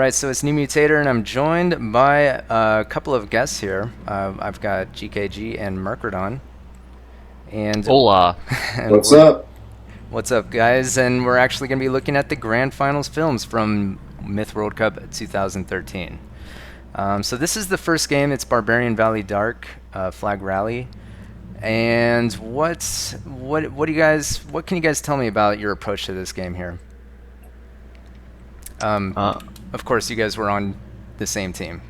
Alright, so it's New Mutator, and I'm joined by a couple of guests here. I've got GKG and Myrk on. And Hola. and What's up? What's up, guys? And we're actually going to be looking at the Grand Finals films from Myth World Cup 2013. So this is the first game. It's Barbarian Valley Dark Flag Rally. And what can you guys tell me about your approach to this game here? Of course, you guys were on the same team.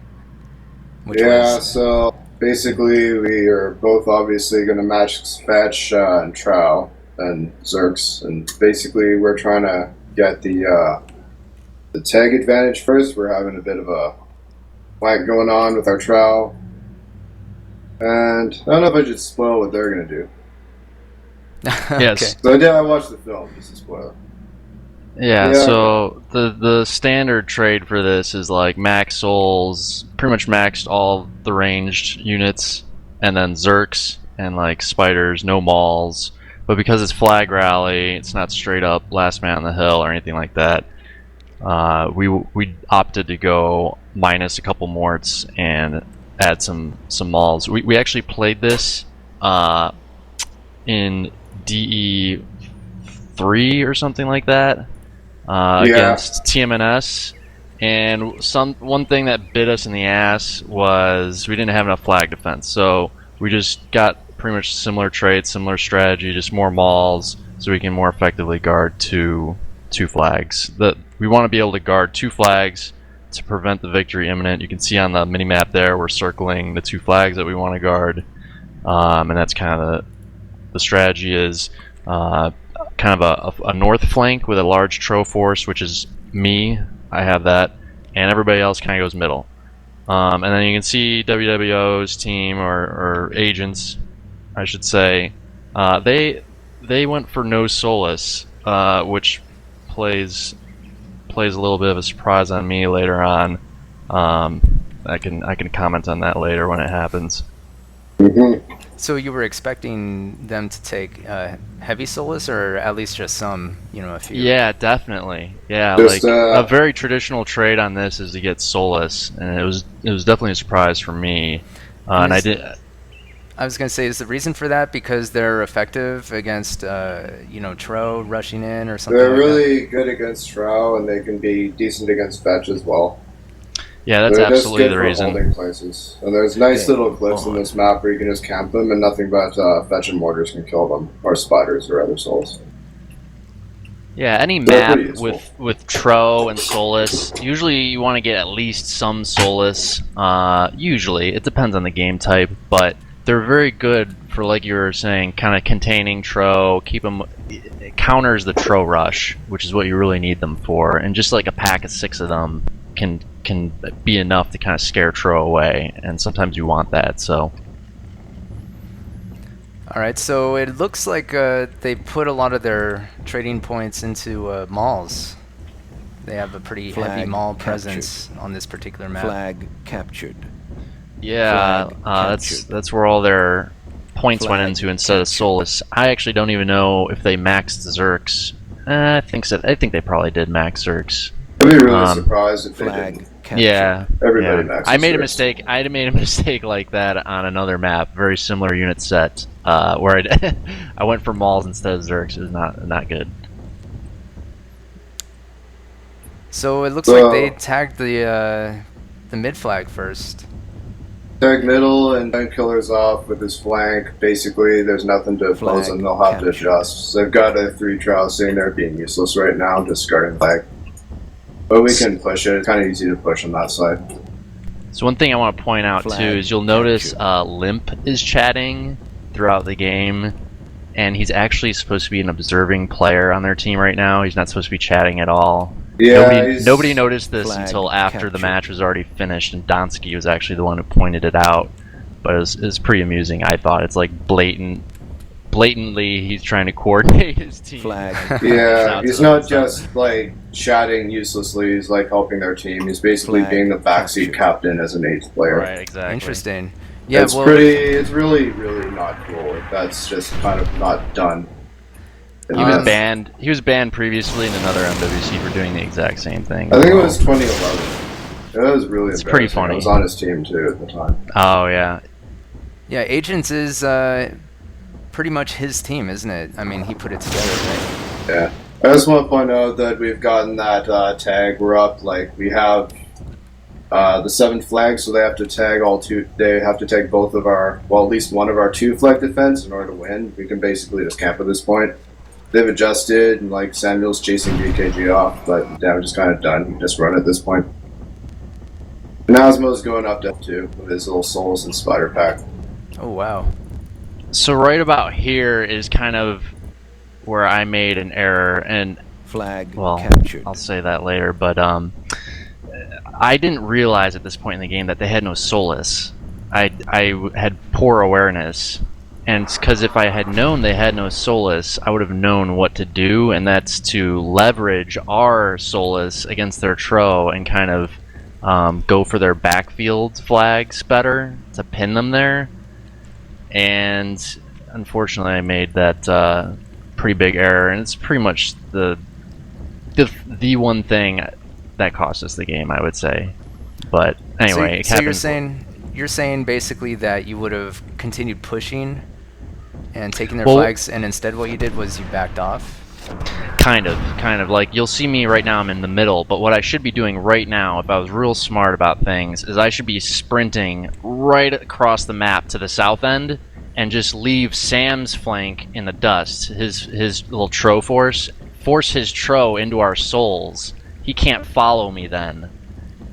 So basically we are both obviously going to match Fetch and Trow and Zerks, and basically we're trying to get the tag advantage first. We're having a bit of a fight going on with our Trow, and I don't know if I should spoil what they're going to do. Yes. So I watched the film, just a spoiler. Yeah, so the standard trade for this is like max souls, pretty much maxed all the ranged units, and then Zerks and like spiders, no mauls. But because it's flag rally, it's not straight up last man on the hill or anything like that. We opted to go minus a couple morts and add some mauls. We actually played this in DE3 or something like that. Against TMNT, and one thing that bit us in the ass was we didn't have enough flag defense, so we just got pretty much similar trades, similar strategy, just more mauls, so we can more effectively guard two flags. We want to be able to guard 2 flags to prevent the victory imminent. You can see on the mini map there we're circling the 2 flags that we want to guard, and that's kind of the strategy is. Kind of a north flank with a large Tro force, which is me. I have that, and everybody else kind of goes middle. And then you can see WWO's team or agents, I should say. They went for no Solus, which plays a little bit of a surprise on me later on. I can comment on that later when it happens. Mm-hmm. So you were expecting them to take heavy Solus, or at least just some, a few? Yeah, definitely. Yeah, Just, a very traditional trade on this is to get Solus, and it was definitely a surprise for me. And I was going to say, is the reason for that because they're effective against, Tro rushing in or something? They're like really good against Trow, and they can be decent against Fetch as well. Yeah, that's They're absolutely just good the for reason. holding places. And there's nice little cliffs in this map where you can just camp them, and nothing but Fetch and mortars can kill them, or spiders or other souls. Yeah, any They're map with Tro and Solus, usually you want to get at least some Solus. Usually, it depends on the game type, but they're very good for, like you were saying, kind of containing Tro, it counters the Tro rush, which is what you really need them for, and just like a pack of 6 of them can be enough to kind of scare Tro away, and sometimes you want that. So Alright, so it looks like they put a lot of their trading points into malls. They have a pretty heavy mall presence on this particular map. Flag captured. yeah, that's where all their points went into instead of Solus. I actually don't even know if they maxed Zerks. I think they probably did max Zerks. I'd be really surprised if they didn't. Yeah, Everybody maxes I made a Zerks. mistake. I made a mistake like that on another map, very similar unit set, where I went for malls instead of Zerks. It was not good. So it looks like they tagged the mid flag first. Tag middle and then killers off with his flank. Basically, there's nothing to oppose them. They'll have to adjust. So they've got a 3 Trow sitting there being useless right now, just guarding flag. But we can push it. It's kind of easy to push on that side. So one thing I want to point out too is you'll notice Limp is chatting throughout the game, and he's actually supposed to be an observing player on their team right now. He's not supposed to be chatting at all. Yeah, nobody noticed this until after the match was already finished, and Donsky was actually the one who pointed it out. But it was pretty amusing, I thought. It's like blatantly he's trying to coordinate his team. Yeah, he's not just like chatting uselessly, he's like helping their team. He's basically being the backseat captain as an 8th player. Right, exactly. Interesting. Yeah, it's really not cool. That's just kind of not done. He was banned. He was banned previously in another MWC for doing the exact same thing. I think it was 2011. It was really It's pretty funny. I was on his team too at the time. Oh yeah. Yeah, Agents is pretty much his team, isn't it? I mean, he put it together, right? Yeah. I just want to point out that we've gotten that tag. We're up, like, we have the 7 flags, so they have to tag all 2. They have to tag both of our, well, at least one of our 2 flag defense in order to win. We can basically just camp at this point. They've adjusted, and, like, Samuel's chasing GKG off, but the damage is kind of done. You just run at this point. And Asmo's going up to F2 with his little souls and spider pack. Oh, wow. So right about here is kind of where I made an error, and Flag well, captured. I'll say that later, but I didn't realize at this point in the game that they had no Solus. I had poor awareness, and because if I had known they had no Solus, I would have known what to do, and that's to leverage our Solus against their Tro and kind of go for their backfield flags better, to pin them there. And unfortunately I made that pretty big error, and it's pretty much the one thing that cost us the game, I would say. But anyway, so you're saying basically that you would have continued pushing and taking their flags, and instead what you did was you backed off? Kind of. Like, you'll see me right now, I'm in the middle, but what I should be doing right now, if I was real smart about things, is I should be sprinting right across the map to the south end and just leave Sam's flank in the dust, his little Tro force his Tro into our souls. He can't follow me then,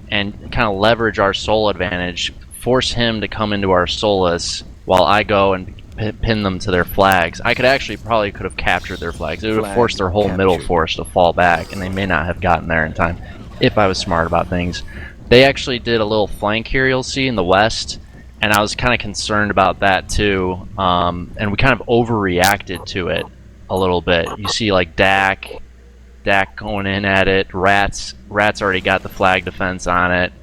and kind of leverage our soul advantage, force him to come into our Solus while I go and pin them to their flags. I could actually probably could have captured their flags. It would have forced their whole middle force to fall back, and they may not have gotten there in time if I was smart about things. They actually did a little flank here, you'll see, in the west, and I was kind of concerned about that too. And we kind of overreacted to it a little bit. You see, like, Dak going in at it. Rats already got the flag defense on it.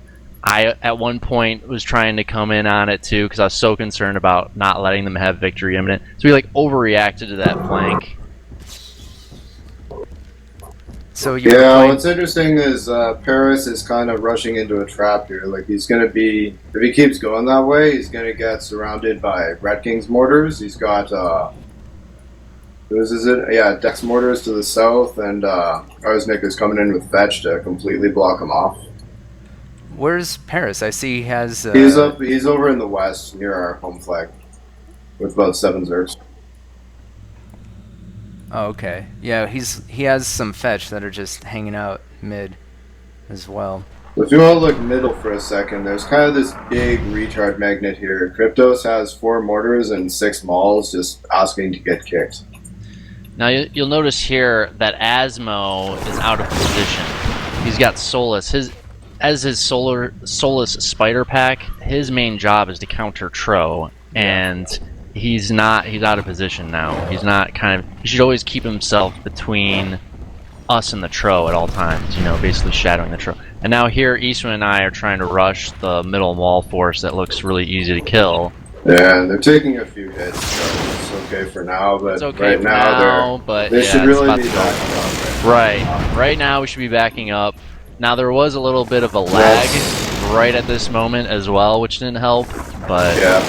I, at one point, was trying to come in on it too because I was so concerned about not letting them have victory imminent. So we, like, overreacted to that flank. So you what's interesting is Paris is kind of rushing into a trap here. Like, he's going to be, if he keeps going that way, he's going to get surrounded by Red King's mortars. He's got, whose is it? Yeah, Dex mortars to the south, and Arsenic is coming in with Fetch to completely block him off. Where's Paris? I see he has... He's over in the west, near our home flag, with about 7 Zergs. Oh, okay. Yeah, he has some fetch that are just hanging out mid as well. If you want to look middle for a second, there's kind of this big retard magnet here. Kryptos has 4 mortars and 6 mauls just asking to get kicked. Now you'll notice here that Asmo is out of position. He's got Solus. As his Solus spider pack, his main job is to counter Tro, and he's out of position now. He's not he should always keep himself between us and the Tro at all times, you know, basically shadowing the Tro. And now here, Eastman and I are trying to rush the middle wall force that looks really easy to kill. Yeah, they're taking a few hits, so it's okay for now, but okay right now they should really be backing up. Right now we should be backing up. Now there was a little bit of a lag right at this moment as well, which didn't help, but... Yeah.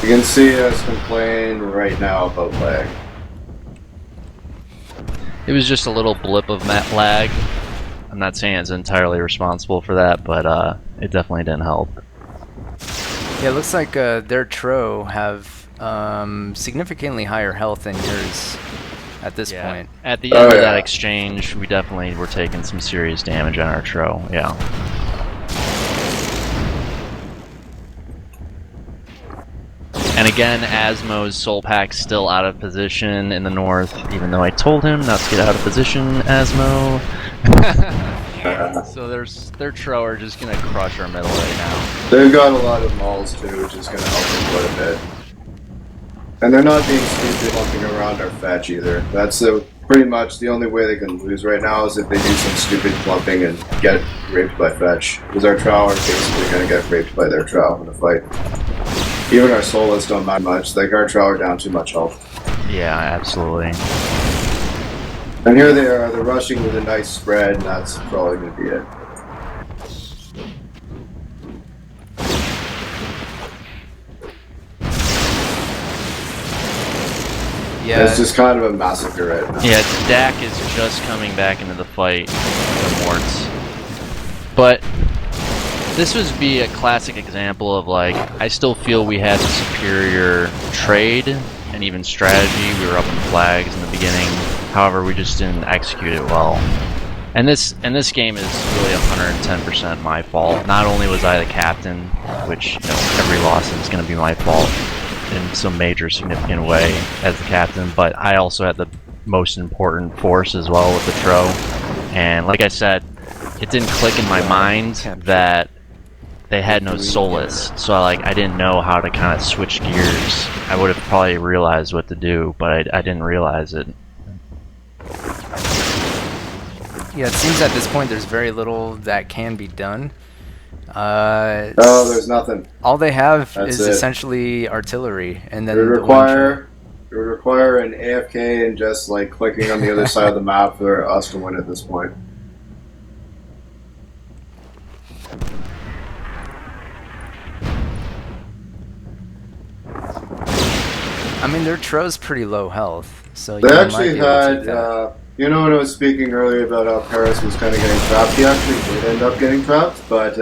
You can see us complain right now about lag. It was just a little blip of lag. I'm not saying it's entirely responsible for that, but it definitely didn't help. Yeah, it looks like their Tro have significantly higher health than yours at this point. At the end of that exchange, we definitely were taking some serious damage on our Tro, yeah. And again, Asmo's Soul Pack's still out of position in the north, even though I told him not to get out of position, Asmo. So their Tro are just going to crush our middle right now. They've got a lot of mauls too, which is going to help them quite a bit. And they're not being stupid lumping around our fetch either. That's pretty much the only way they can lose right now is if they do some stupid clumping and get raped by fetch. Because our Trow are basically going to get raped by their Trow in a fight. Even our Solus don't mind much. Like, our Trow are down too much health. Yeah, absolutely. And here they are, they're rushing with a nice spread, and that's probably going to be it. Yeah. It's just kind of a massacre right now. Yeah, Dak is just coming back into the fight, the Morts. But this would be a classic example of, like, I still feel we had superior trade and even strategy. We were up in flags in the beginning. However, we just didn't execute it well. And this game is really 110% my fault. Not only was I the captain, which, you know, every loss is going to be my fault in some major significant way as the captain, but I also had the most important force as well with the Tro. And like I said, it didn't click in my mind that they had no Solace, so I didn't know how to kind of switch gears. I would have probably realized what to do, but I didn't realize it. Yeah, it seems at this point there's very little that can be done. No, there's nothing. All they have That's is it. essentially artillery, and then It would the wind require an AFK and just like clicking on the other side of the map for us to win at this point. I mean, their Tro's pretty low health, so you They might actually be able to take had, that. you know, when I was speaking earlier about how Paris was kind of getting trapped, he actually did end up getting trapped, but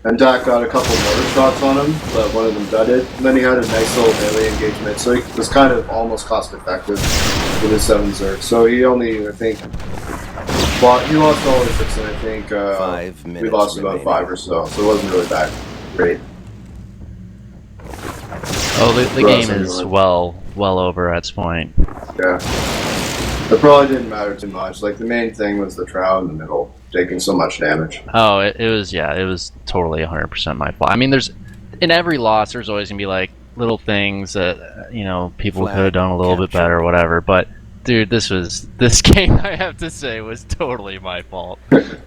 and Dak got a couple mortar shots on him, but one of them gutted. And then he had a nice little melee engagement, so he was kind of almost cost effective with his 7 Zerg. So he only, I think, he lost all his 6, and I think 5 minutes we lost about 5 or so it wasn't really that great. Oh, the For us game is anyway. well over at this point. Yeah. It probably didn't matter too much. Like, the main thing was the Trow in the middle, taking so much damage. Oh, it was totally 100% my fault. I mean, in every loss, there's always gonna be like little things that you know people could have done a little bit better or whatever. But dude, this game, I have to say, was totally my fault.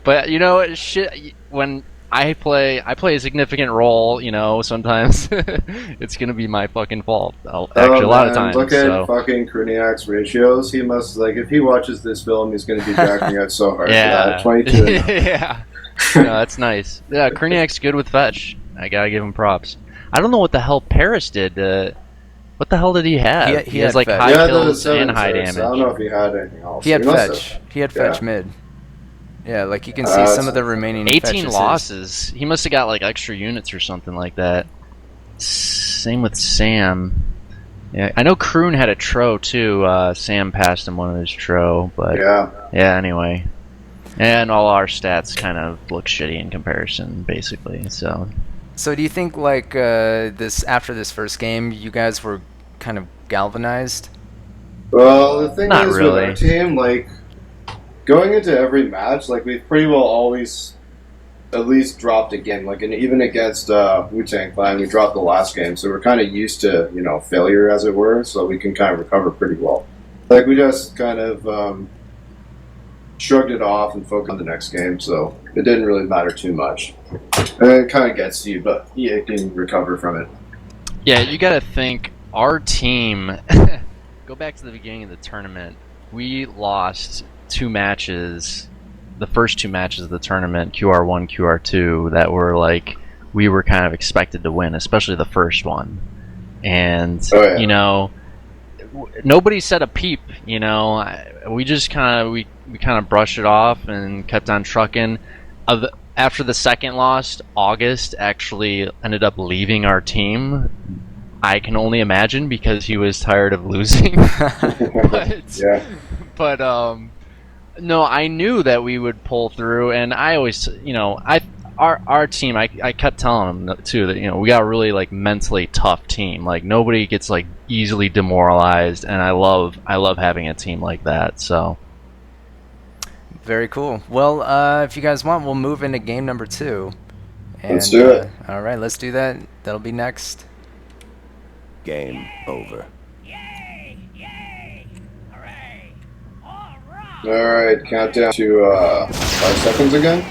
But you know, shit, when I play a significant role, you know, sometimes it's gonna be my fucking fault. Actually, a lot of times. Look at So. fucking Kruniak's ratios. He must, like, if he watches this film, he's going to be jacking out so hard Yeah. for that. 22. Yeah. No, that's nice. Yeah, Kruniak's good with fetch. I gotta give him props. I don't know what the hell Paris did. What the hell did he have? He has had like fetch. high Yeah, kills those and high 7 damage. Zergs. I don't know if he had anything else. He had must fetch. have. He had Yeah. fetch mid. Yeah, like you can see some of the remaining 18 fetches. losses. He must have got like extra units or something like that. Same with Sam. Yeah, I know Kroon had a Tro too. Sam passed him one of his Tro, but yeah. Anyway, and all our stats kind of look shitty in comparison, basically. So do you think like after this first game, you guys were kind of galvanized? Well, the thing Not is really. with our team, like, going into every match, like, we've pretty well always at least dropped again. Like, and even against Wu-Tang Clan, we dropped the last game, so we're kind of used to, you know, failure, as it were, so we can kind of recover pretty well. Like, we just kind of shrugged it off and focused on the next game, so it didn't really matter too much. And it kind of gets to you, but you can recover from it. yeah, you gotta think our team. Go back to the beginning of the tournament. We lost 2 matches, the first 2 matches of the tournament, QR1, QR2, that were like we were kind of expected to win, especially the first one. And you know, nobody said a peep. You know, we just kind of we kind of brushed it off and kept on trucking. After the second loss, August actually ended up leaving our team. I can only imagine because he was tired of losing. But no, I knew that we would pull through, and I always, you know, our team, I kept telling them too that, you know, we got a really like mentally tough team. Like nobody gets like easily demoralized, and I love having a team like that. So Very cool. Well, if you guys want, we'll move into game number 2. And, Let's do it. All right, let's do that. That'll be next. Game over. Alright, countdown to 5 seconds again.